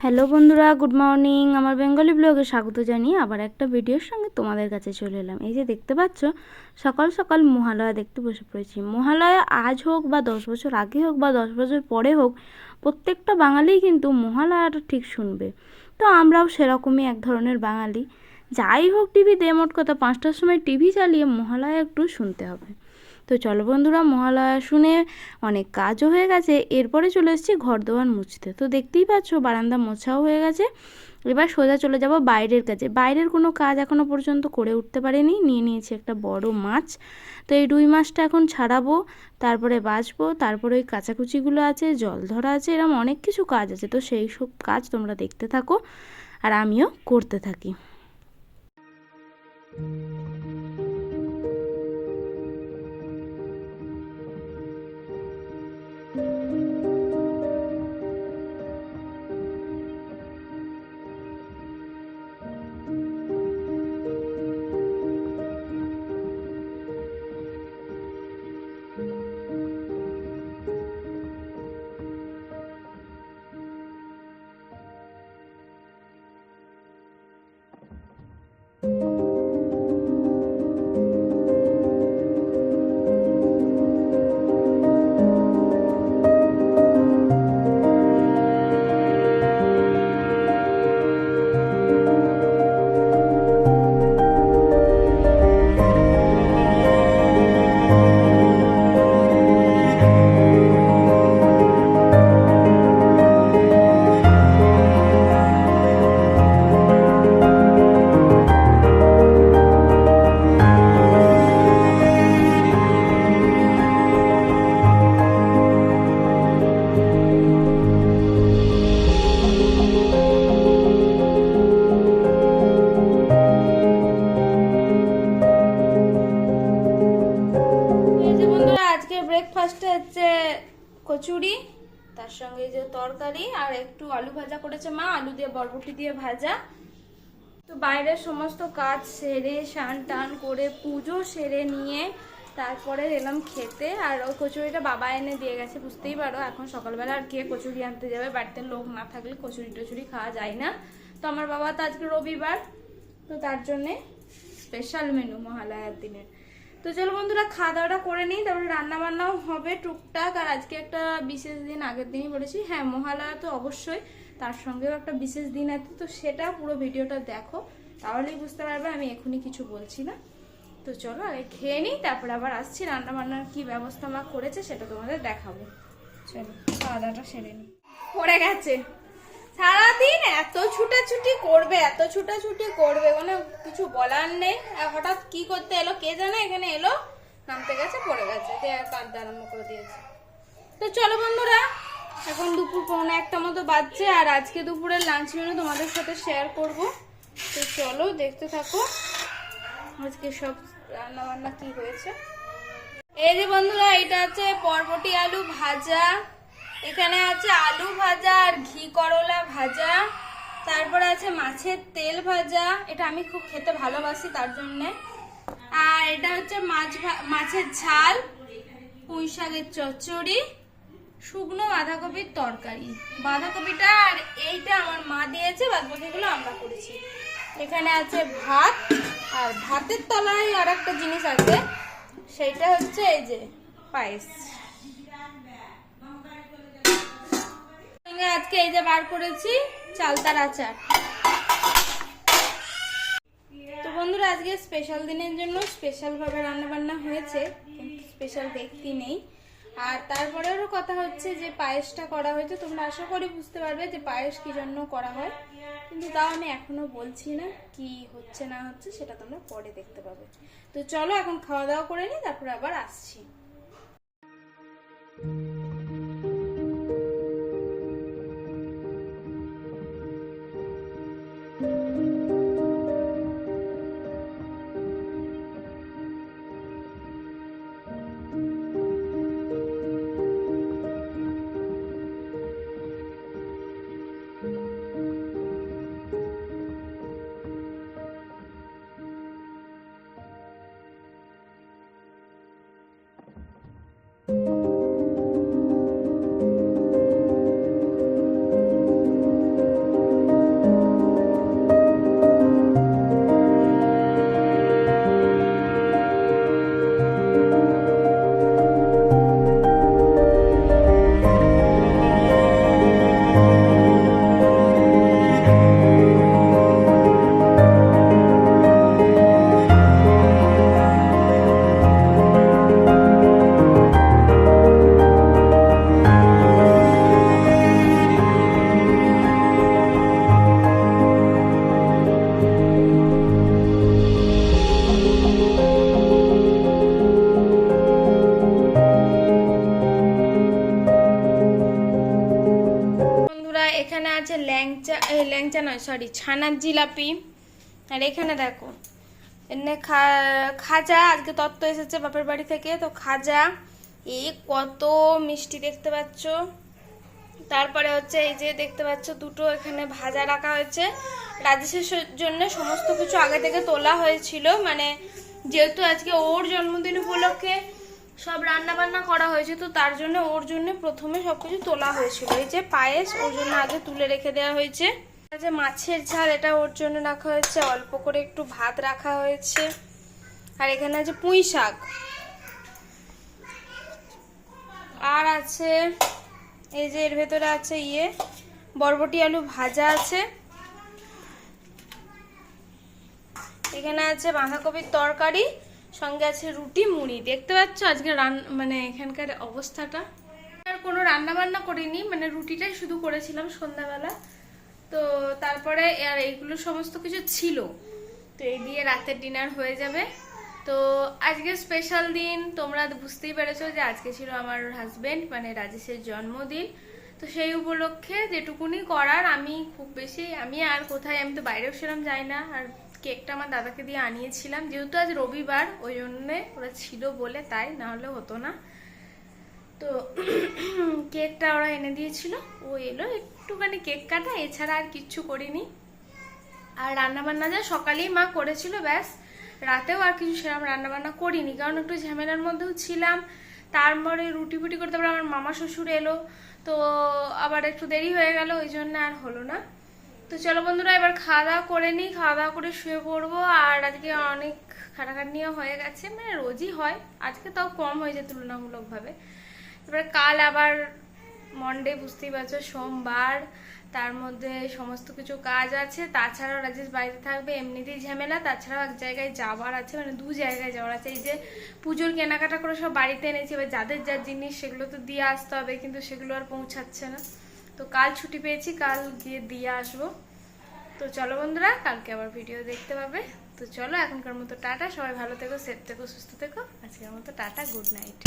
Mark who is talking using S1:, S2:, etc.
S1: Hello বন্ধুরা, good morning. আমার Bengali ব্লগে স্বাগত জানিয়ে আবার একটা ভিডিওর সঙ্গে তোমাদের কাছে চলে এলাম। এই যে দেখতে পাচ্ছ, সকাল সকাল মহালয়া দেখতে বসে পড়েছি। মহালয়া আজ হোক বা 10 বছর আগে হোক বা 10 বছর পরে হোক, প্রত্যেকটা বাঙালিই কিন্তু মহালয়াটা ঠিক শুনবে। তো আমরাও সেরকমই এক ধরনের বাঙালি। যাই হোক, টিভিতে মোট কথা 5টার সময় টিভি চালিয়ে মহালয়া একটু শুনতে হবে। তো চলো বন্ধুরা, মহালয়া শুনে অনেক কাজও হয়ে গেছে। এরপরে চলে এসেছি ঘর দোয়ার মুছতে। তো দেখতেই পাচ্ছ, বারান্দা মোছাও হয়ে গেছে। এবার সোজা চলে যাব বাইরের কাজে। বাইরের কোনো কাজ এখনও পর্যন্ত করে উঠতে পারিনি। নিয়ে নিয়েছি একটা বড় মাছ। তো এই রুই মাছটা এখন ছাড়াবো, তারপরে বাছবো, তারপরে ওই কাচাকুচিগুলো আছে, জল ধরা আছে, এরকম অনেক কিছু কাজ আছে। তো সেই সব কাজ তোমরা দেখতে থাকো আর আমিও করতে থাকি। আজকে ব্রেকফাস্টে হচ্ছে কচুরি, তার সঙ্গে যে তরকারি আর একটু আলু ভাজা করেছে মা, আলু দিয়ে বরবটি দিয়ে ভাজা। তো বাইরের সমস্ত কাজ সেরে স্নান টান করে পুজো সেরে নিয়ে তারপরে এলাম খেতে। আর ওই কচুরিটা বাবা এনে দিয়ে গেছে, বুঝতেই পারো এখন সকালবেলা আর কে কচুরি আনতে যাবে, বাড়িতে লোক না থাকলে কচুরি টচুরি খাওয়া যায় না। তো আমার বাবা তো আজকে রবিবার, তো তার জন্যে স্পেশাল মেনু মহালয়ার দিনের। তো চলো বন্ধুরা, খাওয়া দাওয়াটা করে নিই, তারপরে রান্না বান্নাও হবে টুকটাক। আর আজকে একটা বিশেষ দিন, আগের দিনই বলেছি, হ্যাঁ মহালয়া তো অবশ্যই, তার সঙ্গেও একটা বিশেষ দিন আছে। তো সেটা পুরো ভিডিওটা দেখো, তাহলেই বুঝতে পারবে আমি এখনই কিছু বলছি না। তো চলো আগে খেয়ে নিই, তারপরে আবার আসছি, রান্না বান্নার কি ব্যবস্থা মা করেছে সেটা তোমাদের দেখাবো। চলো খাওয়া দাওয়াটা সেরে নিই। পড়ে গেছে, সারাদিন এত ছুটাছুটি করবে, এত ছুটাছুটি করবে, মানে কিছু বলার নেই। হঠাৎ কি করতে এলো কে জানে, এখানে এলো, নামতে গেছে, পড়ে গেছে, কাঁদতে আরম্ভ করে দিয়েছে। তো চলো বন্ধুরা, এখন দুপুর 1:45 মতো বাজছে, আর আজকে দুপুরের লাঞ্চ মেনু তোমাদের সাথে শেয়ার করব। তো চলো দেখতে থাকো আজকে সব রান্না বান্না কি হয়েছে। এই যে বন্ধুরা, এটা আছে বরবটি আলু ভাজা, এখানে আছে আলু ভাজা আর ঘি করলা ভাজা, তারপরে আছে মাছের তেল ভাজা, এটা আমি খুব খেতে ভালোবাসি তার জন্যে। আর এটা হচ্ছে মাছের ঝাল, পুঁই শাকের চচ্চড়ি, শুকনো বাঁধাকপির তরকারি। বাঁধাকপিটা আর এইটা আমার মা দিয়েছে, বাদবাকিগুলো আমরা করেছি। এখানে আছে ভাত, আর ভাতের তলায় আর একটা জিনিস আছে, সেইটা হচ্ছে এই যে পায়েস। আজকে এই যে বার করেছি চালতার আচার। তো বন্ধুরা, আজকে স্পেশাল দিনের জন্য স্পেশাল ভাবে রান্না বান্না হয়েছে, কিন্তু স্পেশাল দেখতে নেই। আর তারপরেও কথা হচ্ছে যে পায়েসটা করা হয়েছে, তোমরা আশা করি বুঝতে পারবে যে পায়েস কি জন্য করা হয়, কিন্তু তাও আমি এখনো বলছি না, কি হচ্ছে না হচ্ছে সেটা তোমরা পরে দেখতে পাবে। তো চলো এখন খাওয়া দাওয়া করে নিই, তারপরে আবার আসছি। ল্যাংচা নয় সরি ছানার জিলাপি। আর এখানে দেখো এনে খাজা, আজকে তত্ত্ব এসেছে বাপের বাড়ি থেকে, তো খাজা এই কত মিষ্টি দেখতে পাচ্ছ। তারপরে হচ্ছে এই যে দেখতে পাচ্ছ দুটো এখানে ভাজা রাখা হয়েছে। রাজেশের জন্য সমস্ত কিছু আগে থেকে তোলা হয়েছিল, মানে যেহেতু আজকে ওর জন্মদিন উপলক্ষে সব রান্না বান্না করা হয়েছে, তো তার জন্য ওর জন্য প্রথমে সবকিছু তোলা হয়েছিল। এই যে পায়েস ওর জন্য আগে তুলে রেখে দেওয়া হয়েছে। যে মাছের ঝাল এটা ওর জন্য রাখা হয়েছে, অল্প করে একটু ভাত রাখা হয়েছে। আর এখানে আছে পুঁই শাক, আর আছে এই যে এর ভেতরে আছে বরবটি আলু ভাজা আছে। এখানে আছে বাঁধাকপির তরকারি, সঙ্গে আছে রুটি মুড়ি। দেখতে পাচ্ছ আজকে মানে এখানকার অবস্থাটা। আর কোনো রান্না বান্না করিনি, মানে রুটিটাই শুধু করেছিলাম সন্ধ্যাবেলা। তো তারপরে আর এইগুলো সমস্ত কিছু ছিল, তো এই দিয়ে রাতের ডিনার হয়ে যাবে। তো আজকে স্পেশাল দিন, তোমরা বুঝতেই পেরেছো যে আজকে ছিল আমার হাজবেন্ড মানে রাজেশের জন্মদিন। তো সেই উপলক্ষে যেটুকুনি করার, আমি খুব বেশি আমি আর কোথায়, আমি তো বাইরেও সেরকম যাই না। আর কেকটা আমার দাদাকে দিয়ে আনিয়েছিলাম, যেহেতু আজ রবিবার ওই জন্যে ওরা ছিল বলে, তাই না হলে হতো না। তো কেকটা ওরা এনে দিয়েছিল, ও এলো একটুখানি কেক কাটা, এছাড়া আর কিচ্ছু করিনি। আর রান্নাবান্না যা সকালেই মা করেছিল ব্যাস, রাতেও আর কিছু সেরকম রান্নাবান্না করিনি, কারণ একটু ঝামেলার মধ্যেও ছিলাম। তারপরে রুটি ফুটি করতে পারে আমার মামা শ্বশুর এলো, তো আবার একটু দেরি হয়ে গেল, ওই জন্য আর হলো না। তো চলো বন্ধুরা এবার খাওয়া দাওয়া করে নিই, খাওয়া দাওয়া করে শুয়ে পড়বো। আর আজকে অনেক খাটাখাটনিও হয়ে গেছে, মানে রোজই হয়, আজকে তাও কম হয়েছে তুলনামূলকভাবে। এবার কাল আবার মন্ডে, বুঝতেই পারছো সোমবার, তার মধ্যে সমস্ত কিছু কাজ আছে। তাছাড়াও রাজেশ বাড়িতে থাকবে, এমনিতেই ঝামেলা, তাছাড়াও এক জায়গায় যাওয়ার আছে, মানে 2 জায়গায় যাওয়ার আছে। এই যে পুজোর কেনাকাটা করে সব বাড়িতে এনেছি, এবার যাদের যার জিনিস সেগুলো তো দিয়ে আসতে হবে, কিন্তু সেগুলো আর পৌঁছাচ্ছে না। তো কাল ছুটি পেয়েছি, কাল গিয়ে দিয়ে আসবো। তো চলো বন্ধুরা, কালকে আবার ভিডিও দেখতে পাবে। তো চলো এখনকার মতো টাটা, সবাই ভালো থেকো, সেফ থেকো, সুস্থ থেকো। আজকের মতো টাটা, গুড নাইট।